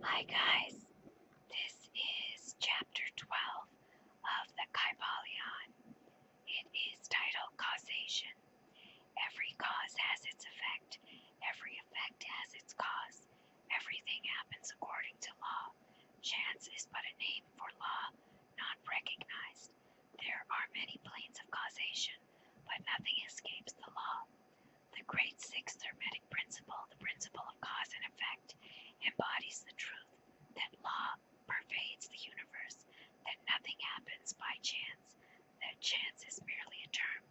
Hi guys, this is chapter 12 of the Kybalion. It is titled Causation. Every cause has its effect. Every effect has its cause. Everything happens according to law. Chance is but a name for law, not recognized. There are many planes of causation, but nothing escapes the law. The great sixth hermetic principle, the principle of cause and effect, embodies the truth that law pervades the universe, that nothing happens by chance, that chance is merely a term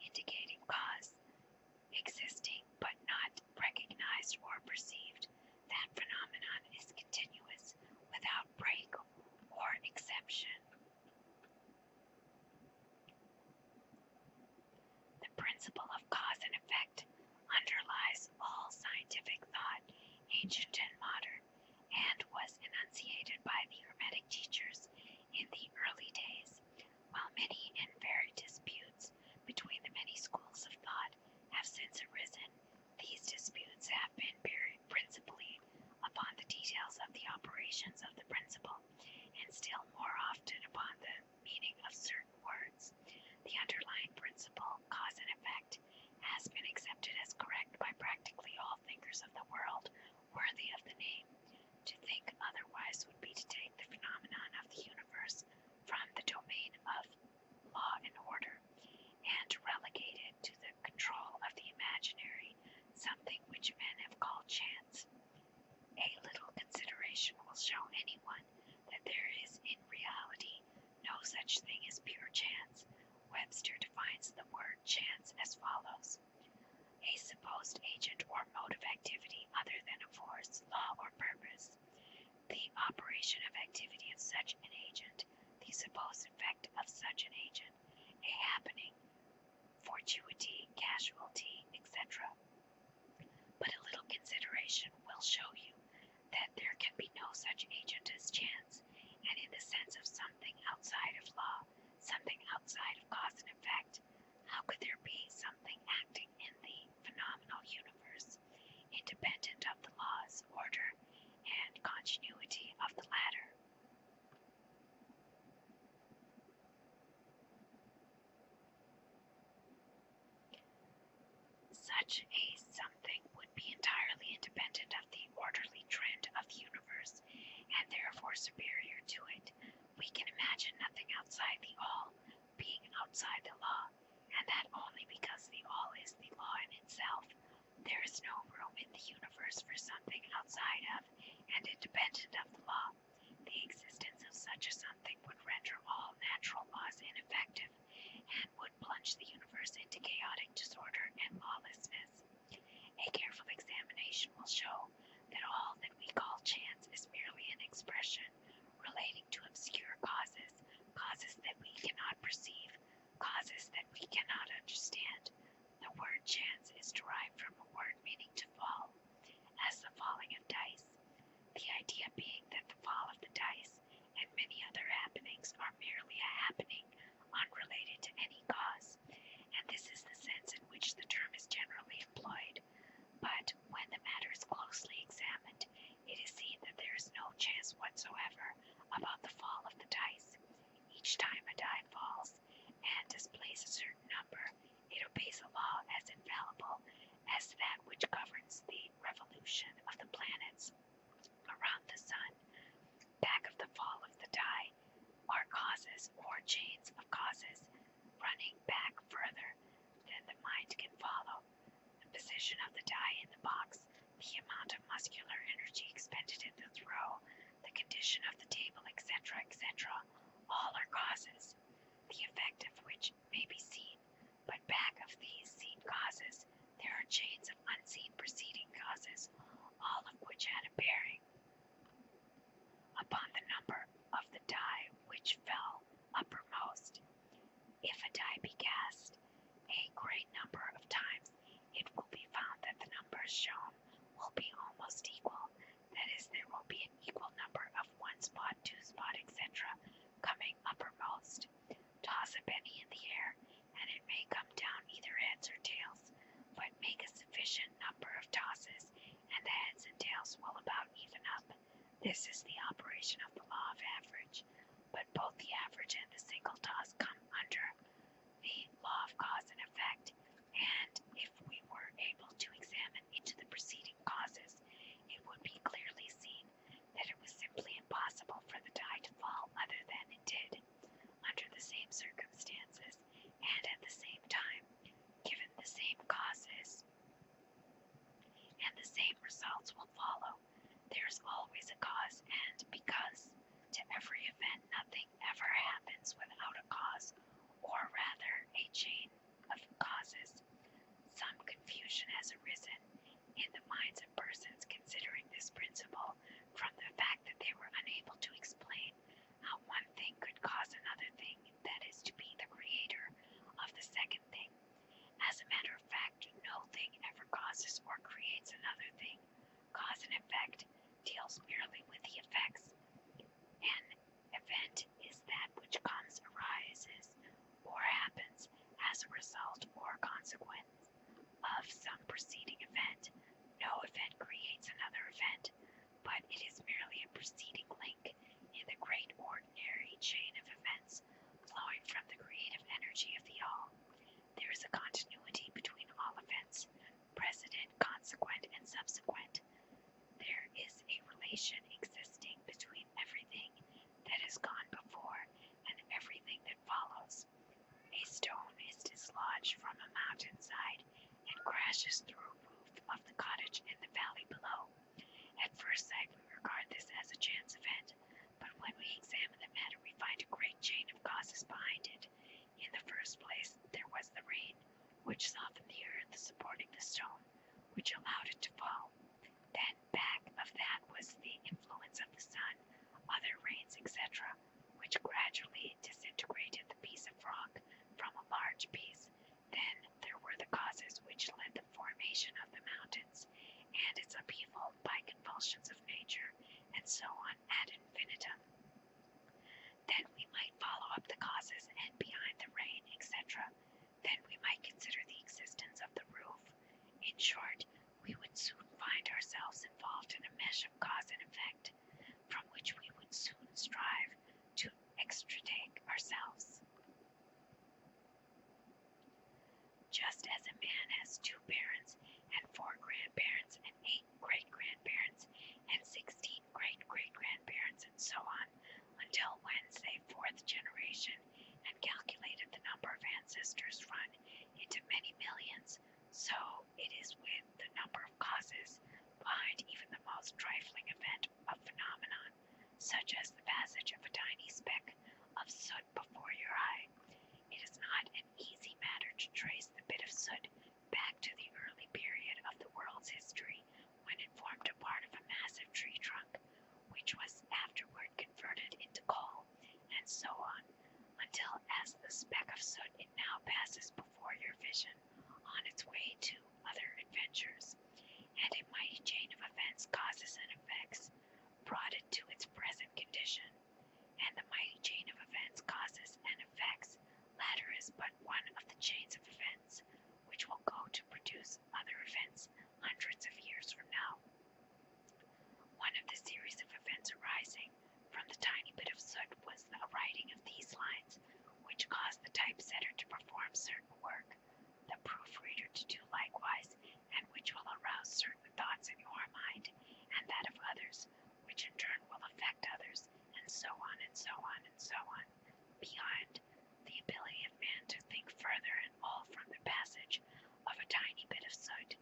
indicating cause, existing but not recognized or perceived. That phenomenon is continuous, without break or exception. The principle of cause and effect underlies all scientific thought, ancient and modern, and was enunciated by the Hermetic teachers in the early days. While many and varied disputes between the many schools of thought have since arisen, these disputes have been buried principally upon the details of the operations of the principle, and still more often upon the meaning of certain words. The underlying principle, cause and effect, has been accepted as correct by practically all thinkers of the world worthy of the name. To think otherwise would be to take the phenomenon of the universe from the domain of law and order, and relegate it to the control of the imaginary, something which men have called chance. A little consideration will show anyone that there is in reality no such thing as pure chance. Webster defines the word chance as follows: a supposed agent or mode of activity other than a force, law, or purpose. The operation of activity of such an agent, the supposed effect of such an agent, a happening, fortuity, casualty, etc. But a little consideration will show you that there can be no such agent as chance, and in the sense of something outside of law, something outside of cause and effect, how could there be something acting in the phenomenal universe, independent of the laws, order, and continuity of the latter? Such a something would be entirely independent of the orderly trend of the universe, and therefore superior to it. We can imagine nothing outside the all being outside the law, and that only because the all is the law in itself. There is no room in the universe for something outside of and independent of the law. The existence of such a something would render all natural laws ineffective, and would plunge the universe into chaotic disorder and lawlessness. A careful examination will show that all that we call chance is merely an expression relating to obscure causes, causes that we cannot perceive, causes that we cannot understand. The word chance is derived from a word meaning to fall, as the falling of dice. The idea being that the fall of the dice and many other happenings are merely a happening unrelated to any cause, and this is the sense in which the term is generally employed. But when the matter is closely examined, it is seen that there is no chance whatsoever about the fall of the dice. Each time a die falls and displays a certain number, it obeys a law as infallible as that which governs the revolution of the planets around the sun. Back of the fall of the die are causes or chains of causes running back further than the mind can follow. The position of the die in the box, the amount of muscular energy expended in the throw, the condition of the table, etc., etc., all are causes, the effect of which may be seen, but back of these seen causes there are chains of unseen preceding causes, all of which had a bearing upon the number of the die which fell uppermost. If a die be cast a great number of times, it will be found that the numbers shown will be almost equal. That is, there will be an equal number of one spot, two spot, etc. coming uppermost. Toss a penny in the air, and it may come down either heads or tails, but make a sufficient number of tosses, and the heads and tails will about even up. This is the operation of the law of average, but both the average and the single toss come under the law of cause and effect, and if we were able to examine into the preceding causes, it would be clearly seen that it was simply impossible for the die to fall other than it did, under the same circumstances, and at the same time, given the same causes, and the same results will follow. There is always a cause, and because to every event nothing ever happens without a cause, or rather a chain of causes. Some confusion has arisen in the minds of persons considering this principle from the fact that they were unable to explain how one thing could cause another thing, that is to be the creator of the second thing. As a matter of fact, no thing ever causes or creates another thing. Cause and effect deals merely with the effects. An event is that which comes, arises, or happens as a result or consequence of some preceding event. No event creates another event, but it is merely a preceding link in the great ordinary chain of events flowing from the creative energy of the all. There is a continuity between all events, precedent, consequent, and subsequent. There is a relation existing between everything that has gone before and everything that follows. A stone is dislodged from a mountainside and crashes through a roof of the cottage in the valley below. At first sight we regard this as a chance event, but when we examine the matter we find a great chain of causes behind it. In the first place there was the rain, which softened the earth supporting the stone, which allowed it to fall. Then back of that was the influence of the sun, other rains, etc., which gradually disintegrated the piece of rock from a large piece. Then there were the causes which led the formation of the mountains, and its upheaval by convulsions of nature, and so on ad infinitum. Then we might follow up the causes, and behind the rain, etc., then we might consider the existence of the roof. In short, we would soon find ourselves involved in a mesh of cause and effect, from which we would soon strive to extricate ourselves. Just as a man has 2 parents, and 4 grandparents, and 8 great-grandparents, and 16 great-great-grandparents, and so on, until whence a 4th generation, and calculated the number of ancestors run into many millions, so it is with the number of causes behind even the most trifling event of phenomenon, such as the passage of a tiny speck of soot before your eye. It is not an easy matter to trace the bit of soot back to the early period of the world's history, when it formed a part of a massive tree trunk, which was afterward converted into coal, and so on, until as the speck of soot it now passes before your vision on its way to other adventures, and a mighty chain of events, causes, and effects brought it to its present condition. And the mighty chain of events, causes, and effects latter is but one of the chains of events, which will go to produce other events hundreds of years from now. One of the series of events arising from the tiny bit of soot was the writing of these lines, which caused the typesetter to perform certain work, the proofreader to do likewise, and which will arouse certain thoughts in your mind, and that of others, which in turn will affect others, and so on, and so on, and so on, beyond the ability of man to think further, and all from the passage of a tiny bit of soot,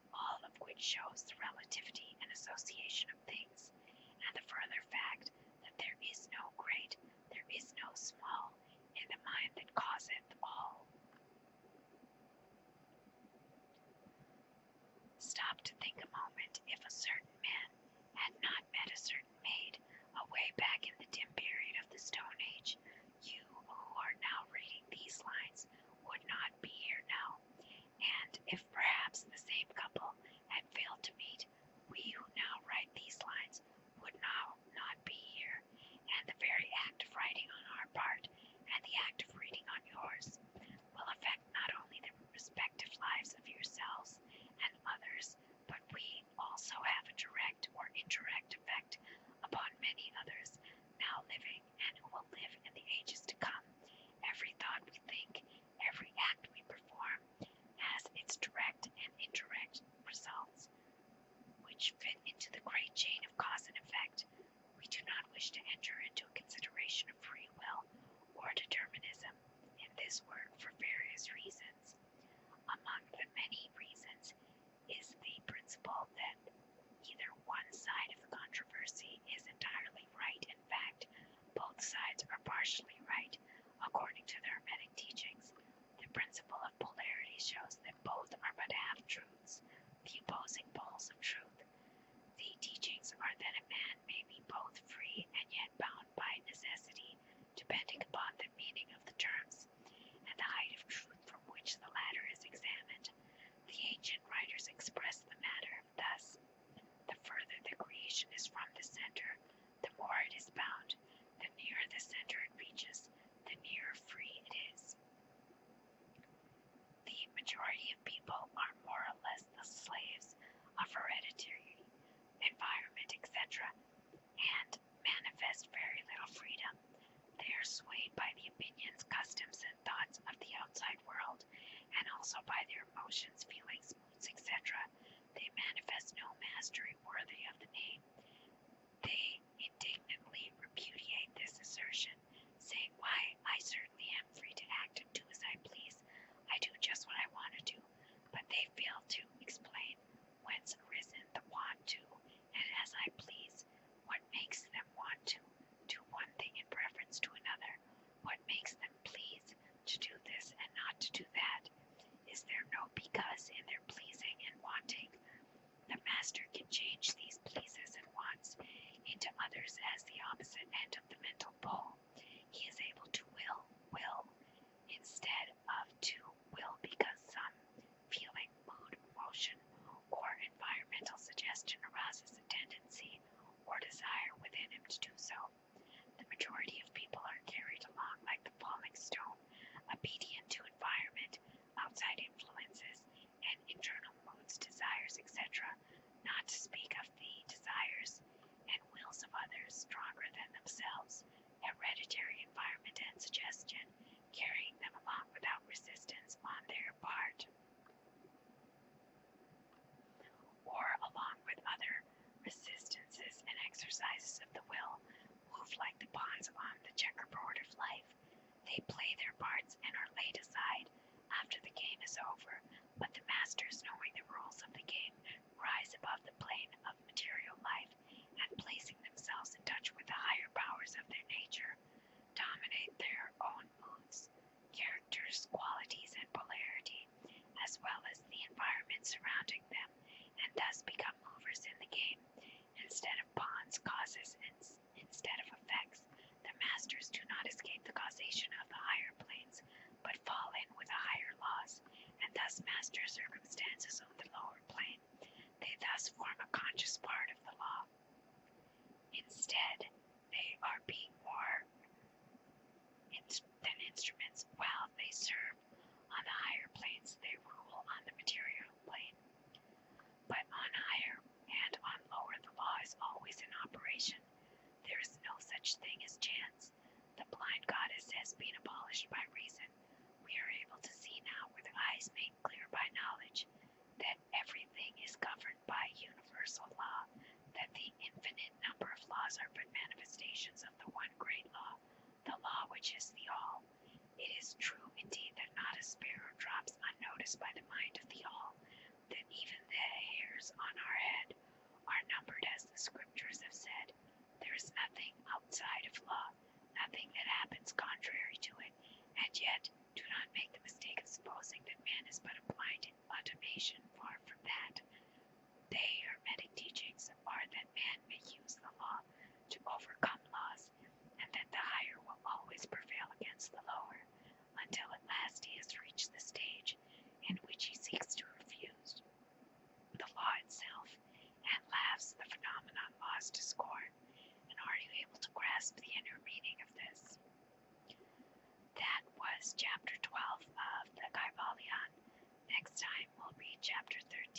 all of which shows the relativity and association of things, and the further fact that there is no great, there is no small, in the mind that causeth all. Stop to think a moment. If a certain man had not met a certain maid away back in the dim period of the Stone Age, you who are now reading these lines would not be here now. And if perhaps the same couple had failed to meet, we who now write his work for various reasons. Among the many reasons is the principle that either one side of the controversy is entirely right. In fact, both sides are partially right, according to the Hermetic teachings. The principle of polarity shows that both are but half-truths, the opposing poles of truth. The teachings are that a man may be both free and yet bound by necessity, depending upon the meaning of the terms, and the height of truth from which the latter is examined. The ancient writers express the matter thus: the further the creation is from the center, the more it is bound. The nearer the center it reaches, the nearer free it is. The majority of people are more or less the slaves of hereditary, environment, etc., and manifest very little freedom. They are swayed by the opinions, customs, and thoughts of the outside world, and also by their emotions, feelings, moods, etc. They manifest no mastery worthy of the name. They indignantly repudiate this assertion, saying, "Why, I certainly am free to act and do as I please. I do just what I want to do." But they fail to explain whence arisen the want to, and as I please. What makes them want to do one thing in preference to another? What makes them please to do this and not to do that? Is there no because in their pleasing and wanting? The master can change these pleases and wants into others as the opposite end of the mental pole. He is able to will, instead of to will because some feeling, mood, emotion, or environmental suggestion arouses a tendency or desire within him to do so. The majority of people are carried along like the falling stone, obedient to environment, outside influences, and internal moods, desires, etc., not to speak of the desires and wills of others stronger than themselves, hereditary environment and suggestion, carrying them along without resistance on their part, or along with other resistances and exercises of the will, move like the pawns on the checkerboard of life. They play their parts and are laid aside after the game is over, but the masters, knowing the rules of the game, rise above the plane of material life, and placing themselves in touch with the higher powers of their nature, dominate their own moods, characters, qualities, and polarity, as well as the environment surrounding them, and thus become movers in the game. Instead of pawns, causes, and instead of effects, the masters do not escape the causation of the higher planes, but fall in with the higher laws, and thus master circumstances on the lower plane. They thus form a conscious part of the law. Instead, they are being more than instruments. While they serve on the higher planes, they rule on the material plane. But on higher and on lower, the law is always in operation. There is no such thing as chance. The blind goddess has been abolished by reason. We are able to see now with eyes made clear by knowledge that everything is governed by universal law, that the infinite number of laws are but manifestations of the one great law, the law which is the all. It is true indeed that not a sparrow drops unnoticed by the mind of the all, that even the hairs on our head are numbered as the scriptures have said. There is nothing outside of law, nothing that happens contrary to it, and yet do not make the mistake of supposing that man is but a blind automation. Far from that. The Hermetic teachings are that man may use the law to overcome laws, and that the higher will always prevail against the lower, until at last he has reached the stage in which he seeks to refuse the law itself, and laughs the phenomenon laws to scorn. And are you able to grasp the inner meaning of this? That was chapter 12 of the Kybalion. Next time we'll read chapter 13.